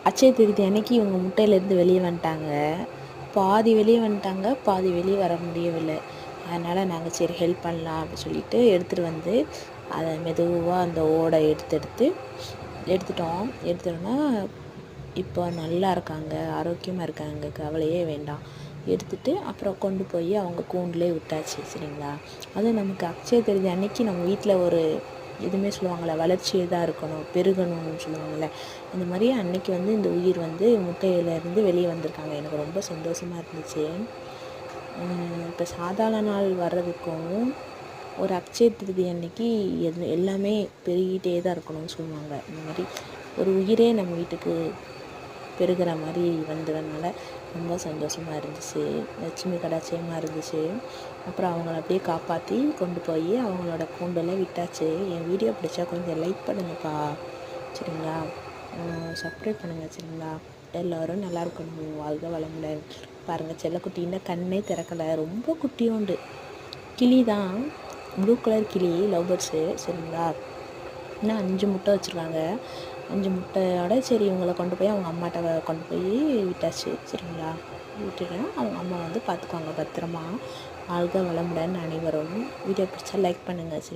அட்சய திருதி அன்னைக்கு இவங்க முட்டையிலேருந்து வெளியே வந்துட்டாங்க. பாதி வெளியே வந்துட்டாங்க, பாதி வெளியே வர முடியவில்லை. அதனால் நாங்கள் சரி ஹெல்ப் பண்ணலாம் அப்படின்னு சொல்லிட்டு எடுத்துகிட்டு வந்து அதை மெதுவாக அந்த ஓடை எடுத்துட்டோன்னா இப்போ நல்லா இருக்காங்க, ஆரோக்கியமாக இருக்காங்க, கவலையே வேண்டாம். எடுத்துகிட்டு அப்புறம் கொண்டு போய் அவங்க கூண்டிலே விட்டாச்சு. சரிங்களா? அதுவும் நமக்கு அட்சய திருதி அன்னைக்கு நம்ம வீட்டில் ஒரு எதுவுமே சொல்லுவாங்கள்ல, வளர்ச்சியாக தான் இருக்கணும், பெருகணும்னு சொல்லுவாங்கள்ல, அந்த மாதிரி அன்னைக்கு இந்த உயிர் முட்டையிலேருந்து வெளியே வந்திருக்காங்க. எனக்கு ரொம்ப சந்தோஷமாக இருந்துச்சு. இப்போ சாதாரண நாள் வர்றதுக்கும் ஒரு அட்சய திருதி அன்னைக்கு எல்லாமே பெருகிட்டே தான் இருக்கணும்னு சொல்லுவாங்க. இந்த மாதிரி ஒரு உயிரே நம்ம வீட்டுக்கு பெருகிற மாதிரி வந்ததுனால ரொம்ப சந்தோஷமாக இருந்துச்சு. லட்சுமி கடாட்சியமாக இருந்துச்சு. அப்புறம் அவங்கள அப்படியே காப்பாற்றி கொண்டு போய் அவங்களோட கூண்டில் விட்டாச்சு. என் வீடியோ பிடிச்சா கொஞ்சம் லைக் பண்ணுங்கப்பா, சரிங்களா? சப்ஸ்கிரைப் பண்ணுங்கள், சரிங்களா? எல்லோரும் நல்லா இருக்கணும், வாழ்க வளமுடன். பாருங்கள், செல்லக்குட்டி இன்னும் கண்ணே திறக்கலை, ரொம்ப குட்டியோண்டு கிளி தான், ப்ளூ கலர் கிளி, லவ் பேர்ட்ஸு, சரிங்களா? இன்னும் 5 முட்டை வச்சுருக்காங்க. 5 முட்டையோட சரி இவங்களை கொண்டு போய் அவங்க அம்மாட்ட கொண்டு போய் விட்டாச்சு. சரிங்களா? விட்டுட்டேன். அவங்க அம்மா பார்த்துக்குவாங்க பத்திரமா. வாழ்க வளமுடன் அனைவரும். வீடியோ பிடிச்சா லைக் பண்ணுங்கள், சரி?